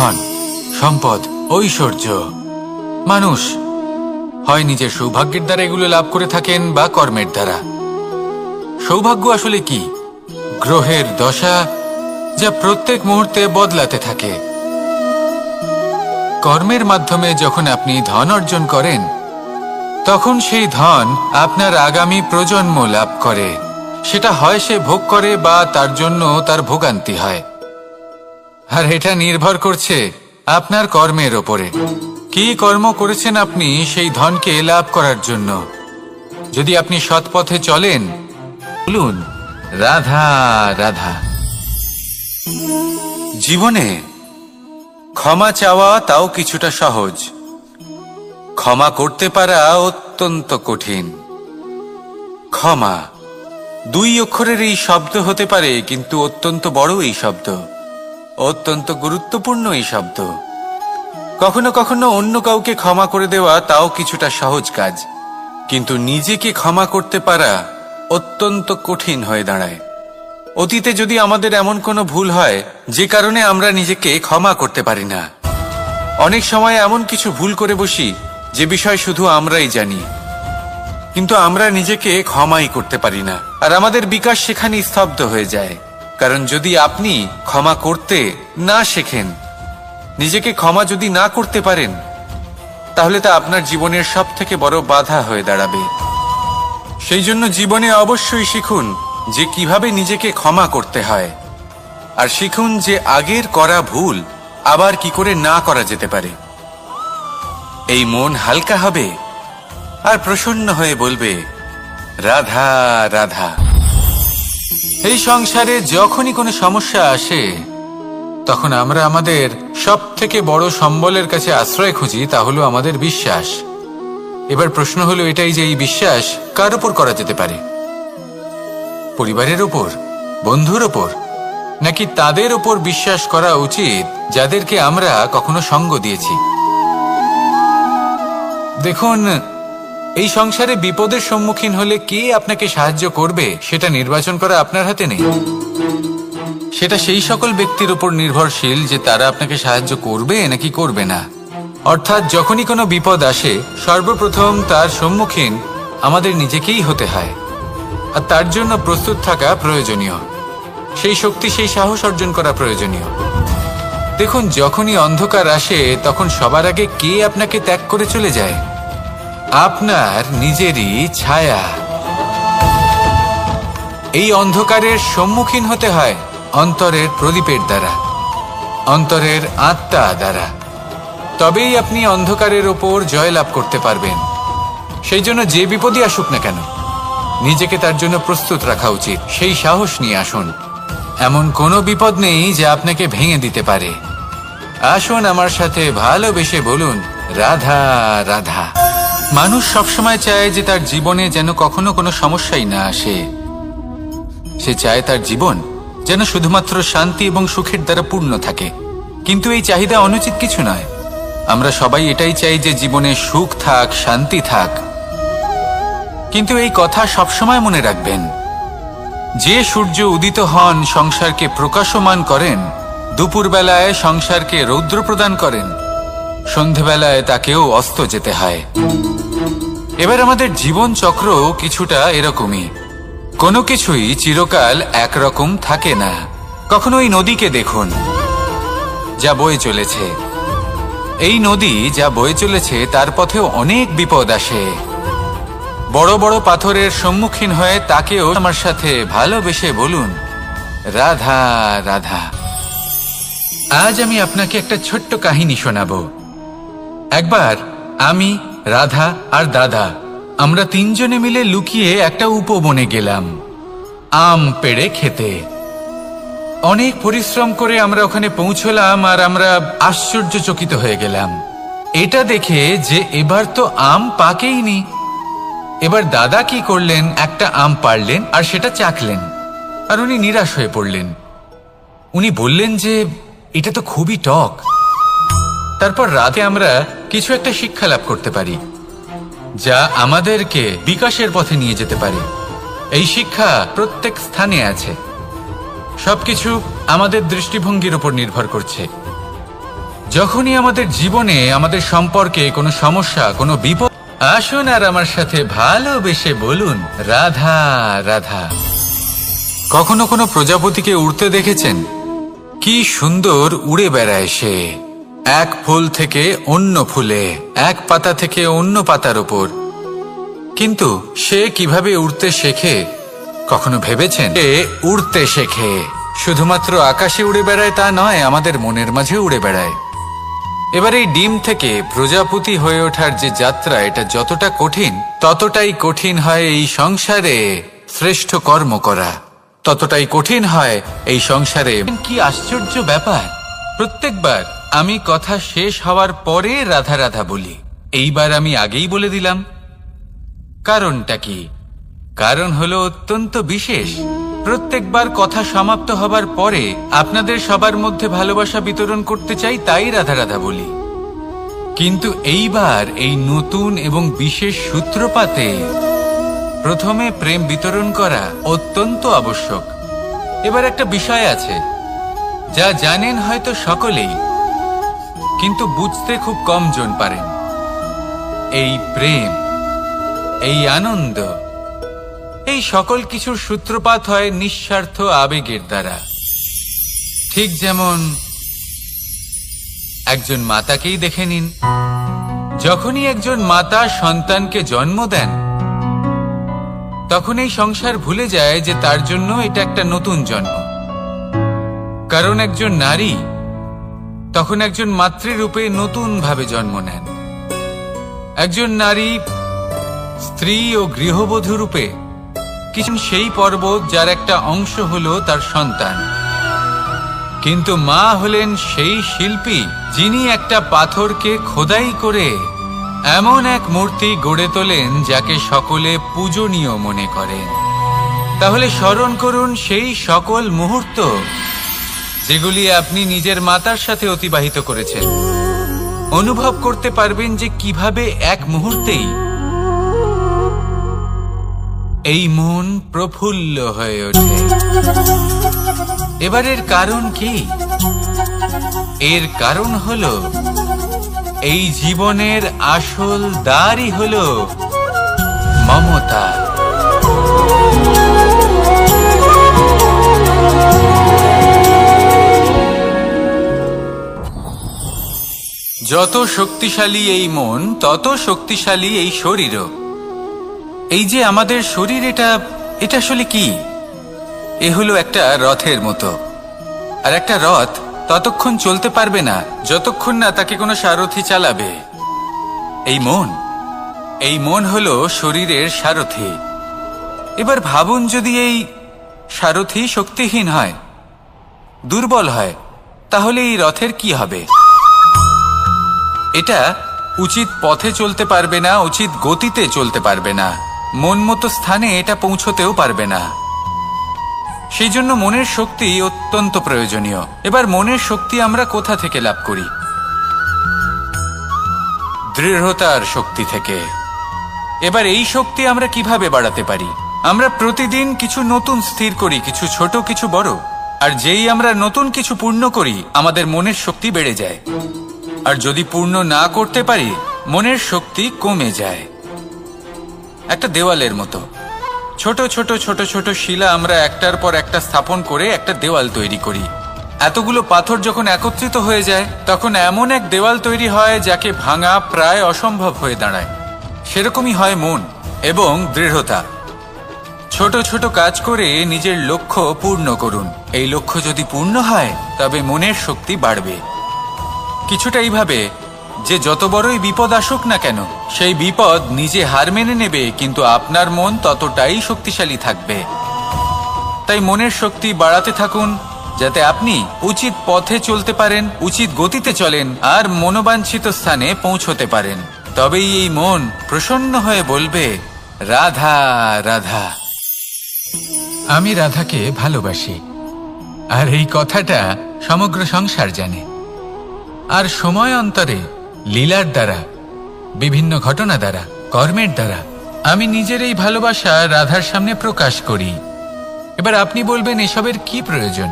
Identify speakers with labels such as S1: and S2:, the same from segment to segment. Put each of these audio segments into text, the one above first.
S1: ধন, সম্পদ, ঐশ্বর্য। মানুষ হয় নিজের সৌভাগ্যের দ্বারা এগুলো লাভ করে থাকেন বা কর্মের দ্বারা। সৌভাগ্য আসলে কি? গ্রহের দশা, যা প্রত্যেক মুহূর্তে বদলাতে থাকে। কর্মের মাধ্যমে যখন আপনি ধন অর্জন করেন, তখন সেই ধন আপনার আগামী প্রজন্ম লাভ করে। সেটা হয় সে ভোগ করে বা তার জন্য তার ভোগান্তি হয়। আর এটা নির্ভর করছে আপনার কর্মের ওপরে। কি কর্ম করেছেন আপনি সেই ধনকে লাভ করার জন্য। যদি আপনি সৎ পথে চলেন, বলুন রাধা রাধা। জীবনে ক্ষমা চাওয়া তাও কিছুটা সহজ, ক্ষমা করতে পারা অত্যন্ত কঠিন। ক্ষমা 2 অক্ষরের এই শব্দ হতে পারে, কিন্তু অত্যন্ত বড় এই শব্দ, অত্যন্ত গুরুত্বপূর্ণ এই শব্দ। কখনো কখনো অন্য কাউকে ক্ষমা করে দেওয়া তাও কিছুটা সহজ কাজ, কিন্তু নিজেকে ক্ষমা করতে পারা অত্যন্ত কঠিন হয়ে দাঁড়ায়। অতীতে যদি আমাদের এমন কোনো ভুল হয় যে কারণে আমরা নিজেকে ক্ষমা করতে পারি না, অনেক সময় এমন কিছু ভুল করে বসি যে বিষয় শুধু আমরাই জানি, কিন্তু আমরা নিজেকে ক্ষমাই করতে পারি না। আর আমাদের বিকাশ সেখানেই স্তব্ধ হয়ে যায়। কারণ যদি আপনি ক্ষমা করতে না শেখেন, নিজেকে ক্ষমা যদি না করতে পারেন, তাহলে তা আপনার জীবনের সবথেকে বড় বাধা হয়ে দাঁড়াবে। সেই জন্য জীবনে অবশ্যই শিখুন যে কিভাবে নিজেকে ক্ষমা করতে হয়, আর শিখুন যে আগের করা ভুল আবার কি করে না করা যেতে পারে। এই মন হালকা হবে আর প্রসন্ন হয়ে বলবে রাধা রাধা। এই সংসারে যখনই কোনো সমস্যা আসে, তখন আমরা আমাদের সব থেকে বড় সম্বলের কাছে আশ্রয় খুঁজি, তা হলো আমাদের বিশ্বাস। এবার প্রশ্ন হলো এটাই যে এই বিশ্বাস কার উপর করা যেতে পারে? পরিবারের উপর, বন্ধুর উপর, নাকি তাদের উপর বিশ্বাস করা উচিত যাদেরকে আমরা কখনো সঙ্গ দিয়েছি? দেখুন, এই সংসারে বিপদের সম্মুখীন হলে কে আপনাকে সাহায্য করবে সেটা নির্বাচন করা আপনার হাতে নেই। সেটা সেই সকল ব্যক্তির উপর নির্ভরশীল যে তারা আপনাকে সাহায্য করবে নাকি করবে না। অর্থাৎ যখনই কোনো বিপদ আসে, সর্বপ্রথম তার সম্মুখীন আমাদের নিজেকেই হতে হয়, আর তার জন্য প্রস্তুত থাকা প্রয়োজনীয়। সেই শক্তি, সেই সাহস অর্জন করা প্রয়োজনীয়। দেখুন, যখনই অন্ধকার আসে, তখন সবার আগে কে আপনাকে ত্যাগ করে চলে যায়? আপনার নিজেরই ছায়া। এই অন্ধকারের সম্মুখীন হতে হয় অন্তরের প্রদীপের দ্বারা, অন্তরের আত্মা দ্বারা। তবেই আপনি অন্ধকারের ওপর জয়লাভ করতে পারবেন। সেই জন্য যে বিপদই আসুক না কেন, নিজেকে তার জন্য প্রস্তুত রাখা উচিত। সেই সাহস নিয়ে আসুন। এমন কোনো বিপদ নেই যা আপনাকে ভেঙে দিতে পারে। আসুন আমার সাথে ভালোবেসে বলুন রাধা রাধা। মানুষ সবসময় চায় যে তার জীবনে যেন কখনো কোনো সমস্যাই না আসে। সে চায় তার জীবন যেন শুধুমাত্র শান্তি এবং সুখের দ্বারা পূর্ণ থাকে। কিন্তু এই চাহিদা অনুচিত কিছু নয়। আমরা সবাই এটাই চাই যে জীবনে সুখ থাক, শান্তি থাক। কিন্তু এই কথা সবসময় মনে রাখবেন, যে সূর্য উদিত হন সংসারকে প্রকাশমান করেন, দুপুরবেলায় সংসারকে রৌদ্র প্রদান করেন, সন্ধেবেলায় তাকেও অস্ত যেতে হয়। এবার আমাদের জীবন চক্র কিছুটা এরকমই। কোনো কিছুই চিরকাল একরকম থাকে না। কখনো এই নদীকে দেখুন যা বয়ে চলেছে। এই নদী যা বয়ে চলেছে তার পথেও অনেক বিপদ আসে। বড় বড় পাথরের সম্মুখীন হয়ে তাকেও আমার সাথে ভালোবেসে বলুন রাধা রাধা। আজ আমি আপনাকে একটা ছোট্ট কাহিনী শোনাবো। একবার আমি, রাধা আর দাদা, আমরা 3 জনে মিলে লুকিয়ে একটা উপবনে গেলাম আম পেড়ে খেতে। অনেক পরিশ্রম করে আমরা ওখানে পৌঁছলাম, আর আমরা আশ্চর্যচকিত হয়ে গেলাম এটা দেখে যে এবার তো আম পাকেইনি। এবার দাদা কি করলেন, একটা আম পাড়লেন আর সেটা চাখলেন, আর উনি নিরাশ হয়ে পড়লেন। উনি বললেন যে এটা তো খুবই টক। তারপর রাতে আমরা কিছু একটা শিক্ষা লাভ করতে পারি যা আমাদেরকে বিকাশের পথে নিয়ে যেতে পারে। এই শিক্ষা প্রত্যেক স্থানে আছে। সবকিছু আমাদের দৃষ্টিভঙ্গির উপর নির্ভর করছে। যখনই আমাদের জীবনে আমাদের সম্পর্কে কোনো সমস্যা, কোনো বিপদ, আসুন আর আমার সাথে ভালোবেসে বলুন রাধা রাধা। কখনো কোনো প্রজাপতিকে উড়তে দেখেছেন? কি সুন্দর উড়ে বেড়ায় সে, এক ফুল থেকে অন্য ফুলে, এক পাতা থেকে অন্য পাতার উপর। কিন্তু সে কিভাবে উড়তে শেখে কখনো ভেবেছেন? সে উড়তে শেখে শুধুমাত্র আকাশে উড়ে বেড়ায় তা নয়, আমাদের মনের মাঝে উড়ে বেড়ায়। এবার এই ডিম থেকে প্রজাপতি হয়ে ওঠার যে যাত্রা, এটা যতটা কঠিন ততটাই কঠিন হয় এই সংসারে শ্রেষ্ঠ কর্ম করা, ততটাই কঠিন হয় এই সংসারে। কি আশ্চর্য ব্যাপার, প্রত্যেকবার আমি কথা শেষ হওয়ার পরে রাধা রাধা বলি। এইবার আমি আগেই বলে দিলাম। কারণটা কি? কারণ হলো অত্যন্ত বিশেষ। প্রত্যেকবার কথা সমাপ্ত হবার পরে আপনাদের সবার মধ্যে ভালোবাসা বিতরণ করতে চাই, তাই রাধা রাধা বলি। কিন্তু এইবার এই নতুন এবং বিশেষ সূত্রপাতে প্রথমে প্রেম বিতরণ করা অত্যন্ত আবশ্যক। এবার একটা বিষয় আছে যা জানেন হয়তো সকলেই, কিন্তু বুঝতে খুব কম জন পারেন। এই প্রেম, এই আনন্দ, এই সকল কিছুর সূত্রপাত হয় নিঃস্বার্থ আবেগের দ্বারা। ঠিক যেমন একজন মাতাকেই দেখে নিন। যখনই একজন মাতা সন্তানকে জন্ম দেন, তখন এই সংসার ভুলে যায় যে তার জন্য এটা একটা নতুন জন্ম। কারণ একজন নারী তখন একজন মাতৃরূপে নতুন ভাবে জন্ম নেন। একজন নারী স্ত্রী ও গৃহবধূ রূপে কিছু সেই পর্বত যার একটা অংশ হলো তার সন্তান। কিন্তু মা হলেন সেই শিল্পী যিনি একটা পাথরকে খোদাই করে এমন এক মূর্তি গড়ে তোলেন যাকে সকলে পূজনীয় মনে করেন। তাহলে স্মরণ করুন সেই সকল মুহূর্ত যেগুলি আপনি নিজের মাতার সাথে অতিবাহিত করেছেন। অনুভব করতে পারবেন যে কিভাবে এক মুহূর্তেই এই মন প্রফুল্ল হয়ে ওঠে। এবারের কারণ কি? এর কারণ হলো এই জীবনের আসল দ্বারই হলো মমতা। যত শক্তিশালী এই মন, তত শক্তিশালী এই শরীরও। এই যে আমাদের শরীর, এটা আসলে কি? এ হলো একটা রথের মতো। আর একটা রথ ততক্ষণ চলতে পারবে না যতক্ষণ না তাকে কোনো সারথি চালাবে। এই মন হলো শরীরের সারথি। এবার ভাবুন, যদি এই সারথি শক্তিহীন হয়, দুর্বল হয়, তাহলে এই রথের কি হবে? এটা উচিত পথে চলতে পারবে না, উচিত গতিতে চলতে পারবে না, মন মতো স্থানে এটা পৌঁছতেও পারবে না। সেই জন্য মনের শক্তি অত্যন্ত প্রয়োজনীয়। এবার মনের শক্তি আমরা কোথা থেকে লাভ করি? দৃঢ়তার শক্তি থেকে। এবার এই শক্তি আমরা কিভাবে বাড়াতে পারি? আমরা প্রতিদিন কিছু নতুন স্থির করি, কিছু ছোট কিছু বড়। আর যেই আমরা নতুন কিছু পূর্ণ করি, আমাদের মনের শক্তি বেড়ে যায়। আর যদি পূর্ণ না করতে পারি, মনের শক্তি কমে যায়। একটা দেওয়ালের মতো ছোট ছোট ছোট ছোট শিলা আমরা একটার পর একটা স্থাপন করে একটা দেওয়াল তৈরি করি। এতগুলো পাথর যখন একত্রিত হয়ে যায়, তখন এমন এক দেওয়াল তৈরি হয় যাকে ভাঙা প্রায় অসম্ভব হয়ে দাঁড়ায়। সেরকমই হয় মন এবং দৃঢ়তা। ছোট ছোট কাজ করে নিজের লক্ষ্য পূর্ণ করুন। এই লক্ষ্য যদি পূর্ণ হয়, তবে মনের শক্তি বাড়বে। কিছুটা এইভাবে যে যত বড়ই বিপদ আসুক না কেন, সেই বিপদ নিজে হার মেনে নেবে, কিন্তু আপনার মন ততটাই শক্তিশালী থাকবে। তাই মনের শক্তি বাড়াতে থাকুন, যাতে আপনি উচিত পথে চলতে পারেন, উচিত গতিতে চলেন আর মনোবাঞ্ছিত স্থানে পৌঁছতে পারেন। তবেই এই মন প্রসন্ন হয়ে বলবে, রাধা রাধা। আমি রাধাকে ভালোবাসি, আর এই কথাটা সমগ্র সংসার জানে। আর সময় অন্তরে লীলার দ্বারা, বিভিন্ন ঘটনা দ্বারা, কর্মের দ্বারা আমি নিজের এই ভালোবাসা রাধার সামনে প্রকাশ করি। এবার আপনি বলবেন, এসবের কি প্রয়োজন?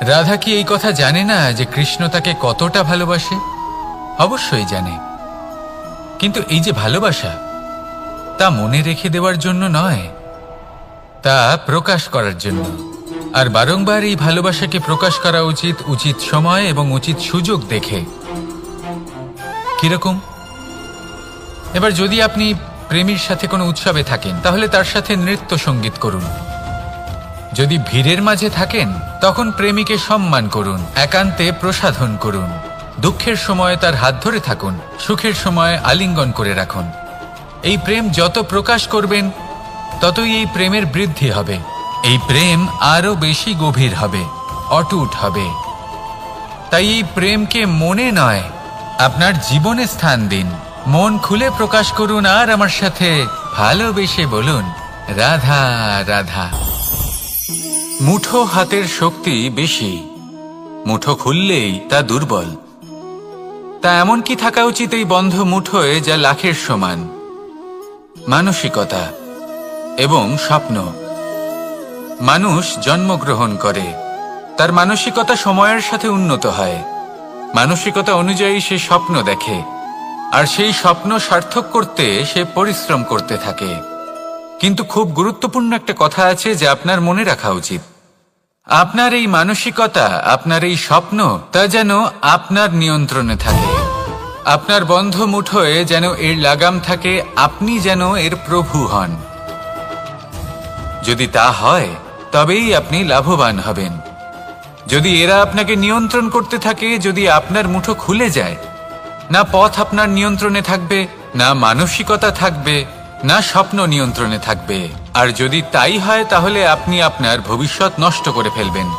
S1: রাধা কি এই কথা জানে না যে কৃষ্ণ তাকে কতটা ভালোবাসে? অবশ্যই জানে, কিন্তু এই যে ভালোবাসা, তা মনে রেখে দেওয়ার জন্য নয়, তা প্রকাশ করার জন্য। আর বারংবার এই ভালোবাসাকে প্রকাশ করা উচিত, উচিত সময় এবং উচিত সুযোগ দেখে। কিরকম? এবার যদি আপনি প্রেমীর সাথে কোনো উৎসবে থাকেন, তাহলে তার সাথে নৃত্য সঙ্গীত করুন। যদি ভিড়ের মাঝে থাকেন, তখন প্রেমীকে সম্মান করুন, একান্তে প্রসাধন করুন। দুঃখের সময় তার হাত ধরে থাকুন, সুখের সময় আলিঙ্গন করে রাখুন। এই প্রেম যত প্রকাশ করবেন, ততই এই প্রেমের বৃদ্ধি হবে। এই প্রেম আরো বেশি গভীর হবে, অটুট হবে। তাই এই প্রেমকে মনে নয়, আপনার জীবনে স্থান দিন। মন খুলে প্রকাশ করুন আর আমার সাথে ভালোবেসে বলুন, রাধা রাধা। মুঠো হাতের শক্তি বেশি, মুঠো খুললেই তা দুর্বল। তা এমন কি থাকা উচিত এই বন্ধ মুঠোয়, যা লাখের সমান? মানসিকতা এবং স্বপ্ন। মানুষ জন্মগ্রহণ করে, তার মানসিকতা সময়ের সাথে উন্নত হয়। মানসিকতা অনুযায়ী সে স্বপ্ন দেখে, আর সেই স্বপ্ন সার্থক করতে সে পরিশ্রম করতে থাকে। কিন্তু খুব গুরুত্বপূর্ণ একটা কথা আছে যা আপনার মনে রাখা উচিত। আপনার এই মানসিকতা, আপনার এই স্বপ্ন, তা যেন আপনার নিয়ন্ত্রণে থাকে। আপনার বন্ধ মুঠোয় যেন এর লাগাম থাকে, আপনি যেন এর প্রভু হন। যদি তা হয়, তবেই আপনি লাভবান হবেন। যদি এরা আপনাকে নিয়ন্ত্রণ করতে থাকে, যদি আপনার মুঠো খুলে যায়, না পথ আপনার নিয়ন্ত্রণে থাকবে, না মানসিকতা থাকবে, না স্বপ্ন নিয়ন্ত্রণে থাকবে। আর যদি তাই হয়, তাহলে আপনি আপনার ভবিষ্যৎ নষ্ট করে ফেলবেন।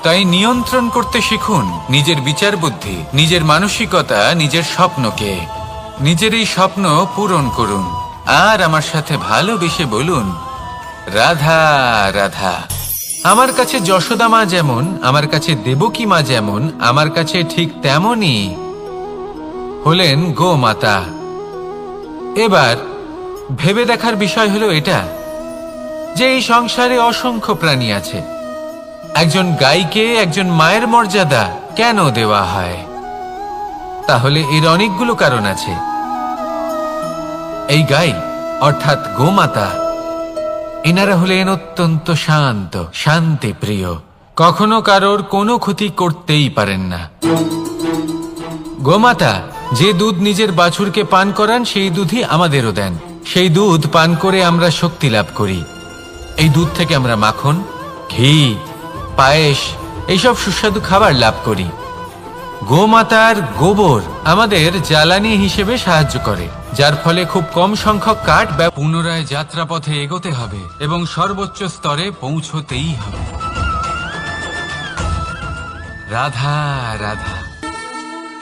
S1: তাই নিয়ন্ত্রণ করতে শিখুন নিজের বিচার বুদ্ধি, নিজের মানসিকতা, নিজের স্বপ্নকে। নিজের এই স্বপ্ন পূরণ করুন আর আমার সাথে ভালোবেসে বলুন, রাধা রাধা। আমার কাছে যশোদা মা যেমন, আমার কাছে দেবকী মা যেমন, আমার কাছে ঠিক তেমনই হলেন গোমাতা। এবার ভেবে দেখার বিষয় হলো এটা, যে এই সংসারে অসংখ্য প্রাণী আছে। একজন গাইকে একজন মায়ের মর্যাদা কেন দেওয়া হয়? তাহলে এর অনেকগুলো কারণ আছে। এই গাই অর্থাৎ গোমাতা, এনারা হলেন অত্যন্ত শান্ত, শান্তি প্রিয়, কখনো কারোর কোনো ক্ষতি করতেই পারেন না। গোমাতা যে দুধ নিজের বাছুরকে পান করান, সেই দুধই আমাদেরও দেন। সেই দুধ পান করে আমরা শক্তি লাভ করি। এই দুধ থেকে আমরা মাখন, ঘি, পায়েস, এইসব সুস্বাদু খাবার লাভ করি। গোমাতার গোবর আমাদের জ্বালানি হিসেবে সাহায্য করে, যার ফলে খুব কম সংখ্যক কাঠ পুনরায় যাত্রাপথে এগোতে হবে এবং সর্বোচ্চ স্তরে পৌঁছতেই হবে। রাধা রাধা।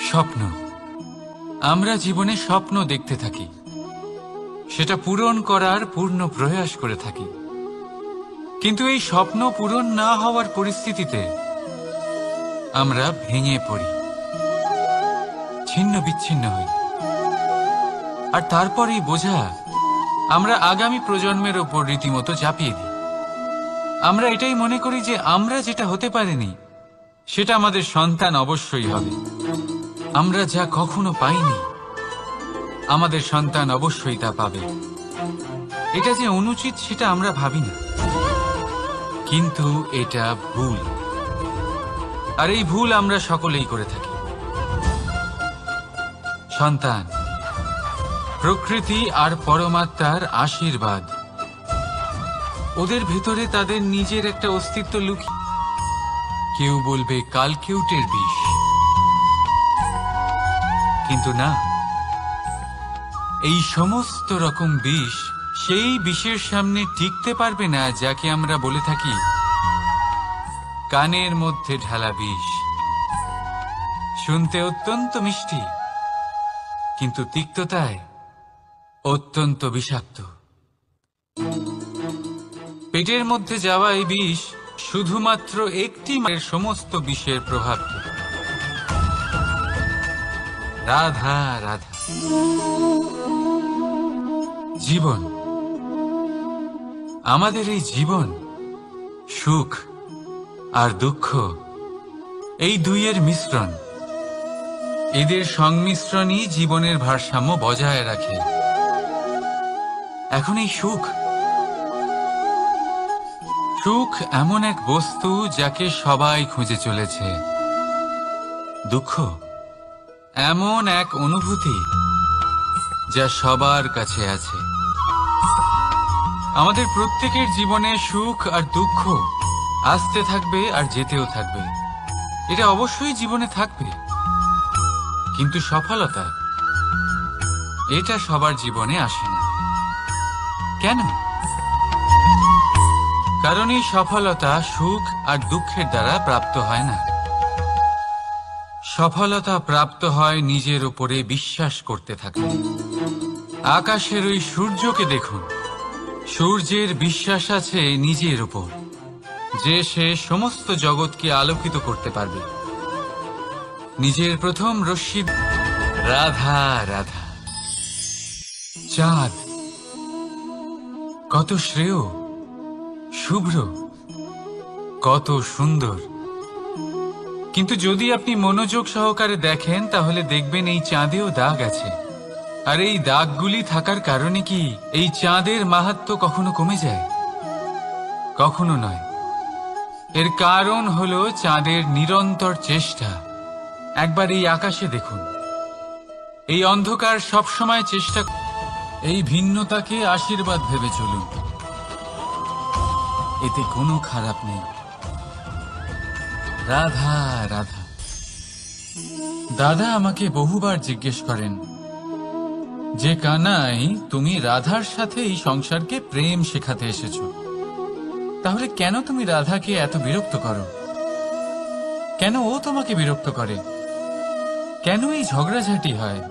S1: স্বপ্ন, আমরা জীবনে স্বপ্ন দেখতে থাকি, সেটা পূরণ করার পূর্ণ প্রয়াস করে থাকি। কিন্তু এই স্বপ্ন পূরণ না হওয়ার পরিস্থিতিতে আমরা ভেঙে পড়ি, ছিন্ন বিচ্ছিন্ন হই। আর তারপরেই বোঝা আমরা আগামী প্রজন্মের ওপর রীতিমতো চাপিয়ে দিই। আমরা এটাই মনে করি যে আমরা যেটা হতে পারিনি, সেটা আমাদের সন্তান অবশ্যই হবে। আমরা যা কখনো পাইনি, আমাদের সন্তান অবশ্যই তা পাবে। এটা যে অনুচিত, সেটা আমরা ভাবি না, কিন্তু এটা ভুল। আর এই ভুল আমরা সকলেই করে থাকি। সন্তান প্রকৃতি আর পরমাত্মার আশীর্বাদ। ওদের ভেতরে তাদের নিজের একটা অস্তিত্ব লুকিয়ে। কেউ বলবে কালকিউটের বিষ, কিন্তু না, এই সমস্ত রকম বিষ সেই বিষের সামনে টিকতে পারবে না, যাকে আমরা বলে থাকি কানের মধ্যে ঢালা বিষ। শুনতে অত্যন্ত মিষ্টি, কিন্তু তিক্ততায় অত্যন্ত বিষাক্ত। পেটের মধ্যে যাওয়া এই বিষ শুধুমাত্র একটি মায়ের সমস্ত বিষের প্রভাব। রাধা রাধা। জীবন, আমাদের এই জীবন, সুখ আর দুঃখ, এই দুইয়ের মিশ্রণ। এদের সংমিশ্রণই জীবনের ভারসাম্য বজায় রাখে। এখন এই সুখ সুখ এমন এক বস্তু যাকে সবাই খুঁজে চলেছে। দুঃখ এমন এক অনুভূতি যা সবার কাছে আছে। আমাদের প্রত্যেকের জীবনে সুখ আর দুঃখ আসতে থাকবে আর যেতেও থাকবে। এটা অবশ্যই জীবনে থাকবে, কিন্তু সফলতা এটা সবার জীবনে আসে না। কেন? কারণ এই সফলতা সুখ আর দুঃখের দ্বারা প্রাপ্ত হয় না। সফলতা প্রাপ্ত হয় নিজের উপরে বিশ্বাস করতে থাকলে। আকাশের ওই সূর্যকে দেখুন, সূর্যের বিশ্বাস আছে নিজের উপর যে সে সমস্ত জগৎকে আলোকিত করতে পারবে। নিজের প্রথম রশ্মি রাধা রাধা। চাঁদ কত শ্রেয়, শুভ্র, কত সুন্দর, কিন্তু যদি আপনি মনোযোগ সহকারে দেখেন তাহলে দেখবেন এই চাঁদেও দাগ আছে। আর এই দাগগুলি থাকার কারণে কি এই চাঁদের মাহাত্ম্য কখনো কমে যায়? কখনো নয়। এর কারণ হলো চাঁদের নিরন্তর চেষ্টা। একবার এই আকাশে দেখুন, এই অন্ধকার সবসময় চেষ্টা। এই ভিন্নতাকে আশীর্বাদ ভেবে চলুন, এতে কোনো খারাপ নেই। রাধা রাধা। দাদা আমাকে বহুবার জিজ্ঞেস করেন যে কানাই, তুমি রাধার সাথে এই সংসারকে প্রেম শেখাতে এসেছ, তাহলে কেন তুমি রাধাকে এত বিরক্ত করো? কেন ও তোমাকে বিরক্ত করে? কেন এই ঝগড়াঝাটি হয়?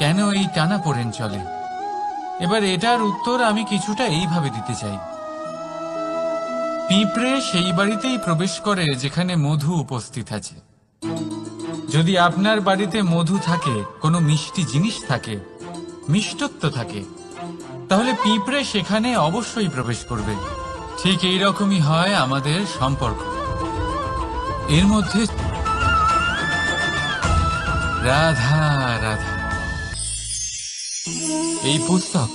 S1: কেন এই টানাপোড়েন চলে? এবার এটার উত্তর আমি কিছুটা এইভাবে দিতে চাই। পিঁপড়ে সেই বাড়িতেই প্রবেশ করে যেখানে মধু উপস্থিত আছে। যদি আপনার বাড়িতে মধু থাকে, কোনো মিষ্টি জিনিস থাকে, মিষ্টত্ব থাকে, তাহলে পিঁপড়ে সেখানে অবশ্যই প্রবেশ করবে। ঠিক এই রকমই হয় আমাদের সম্পর্ক। এর মধ্যে রাধা রাধা। এই পুস্তক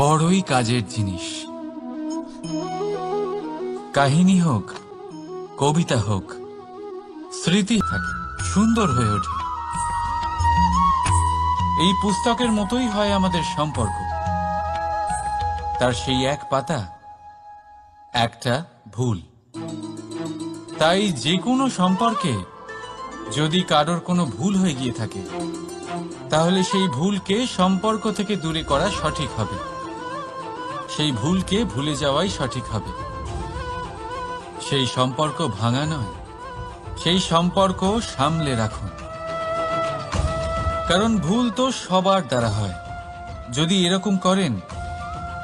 S1: বড়ই কাজের জিনিস। কাহিনী হোক, কবিতা হোক, স্মৃতি থাকে, সুন্দর হয়ে ওঠে। এই পুস্তকের মতোই হয় আমাদের সম্পর্ক। তার সেই এক পাতা, একটা ভুল। তাই যে কোনো সম্পর্কে যদি কারোর কোনো ভুল হয়ে গিয়ে থাকে, তাহলে সেই ভুলকে সম্পর্ক থেকে দূরে করা সঠিক হবে। সেই ভুলকে ভুলে যাওয়াই সঠিক হবে। সেই সম্পর্ক ভাঙা নয়, সেই সম্পর্ক সামলে রাখুন। কারণ ভুল তো সবার দ্বারা হয়। যদি এরকম করেন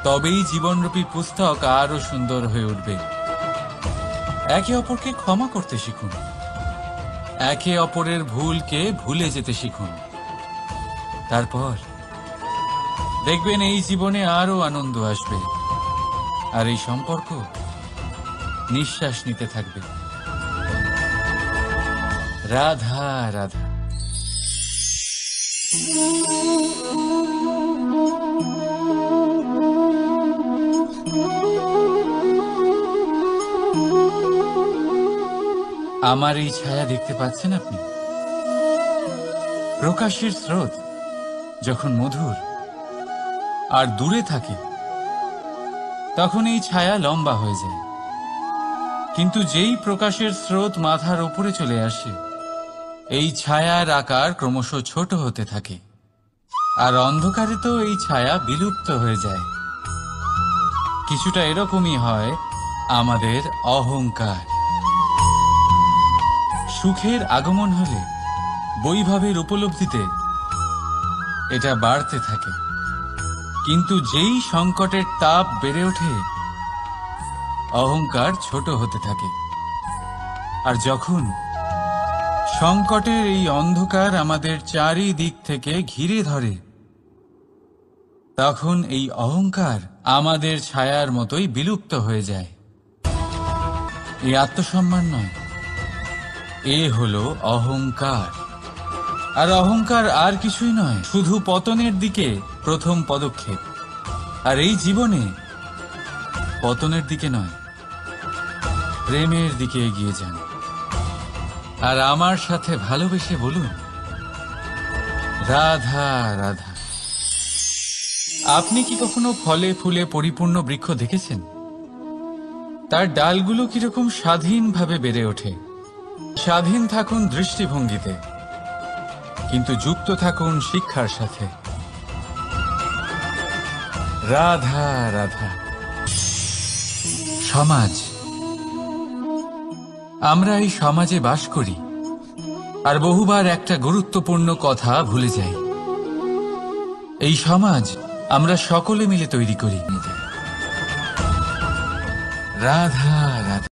S1: তবেই জীবনরূপী পুস্তক আরো সুন্দর হয়ে উঠবে। একে অপরকে ক্ষমা করতে শিখুন, একে অপরের ভুলকে ভুলে যেতে শিখুন। তারপর দেখবেন এই জীবনে আরো আনন্দ আসবে, আর এই সম্পর্ক নিঃশ্বাস নিতে থাকবে। রাধা রাধা। আমার এই ছায়া দেখতে পাচ্ছেন আপনি? প্রকাশের স্রোত যখন মধুর আর দূরে থাকে তখন এই ছায়া লম্বা হয়ে যায়, কিন্তু যেই প্রকাশের স্রোত মাথার উপরে চলে আসে, এই ছায়ার আকার ক্রমশ ছোট হতে থাকে, আর অন্ধকারে তো এই ছায়া বিলুপ্ত হয়ে যায়। কিছুটা এরকমই হয় আমাদের অহংকার। সুখের আগমন হলে, বৈভবের উপলব্ধিতে এটা বাড়তে থাকে, কিন্তু যেই সংকটের তাপ বেড়ে ওঠে, অহংকার ছোট হতে থাকে। আর যখন সংকটের এই অন্ধকার আমাদের চারিদিক থেকে ঘিরে ধরে, তখন এই অহংকার আমাদের ছায়ার মতোই বিলুপ্ত হয়ে যায়। এই আত্মসম্মান নয়, এ হলো অহংকার। আর অহংকার আর কিছুই নয়, শুধু পতনের দিকে প্রথম পদক্ষেপ। আর এই জীবনে পতনের দিকে নয়, প্রেমের দিকে এগিয়ে যান। আর আমার সাথে ভালোবেসে বলুন, রাধা রাধা। আপনি কি কখনো ফলে ফুলে পরিপূর্ণ বৃক্ষ দেখেছেন? তার ডালগুলো কিরকম স্বাধীনভাবে বেড়ে ওঠে। স্বাধীন থাকুন দৃষ্টিভঙ্গিতে, কিন্তু যুক্ত থাকুন শিক্ষার সাথে। রাধা রাধা। সমাজ, আমরা এই সমাজে বাস করি আর বহুবার একটা গুরুত্বপূর্ণ কথা ভুলে যাই। এই সমাজ আমরা সকলে মিলে তৈরি করি। রাধা রাধা।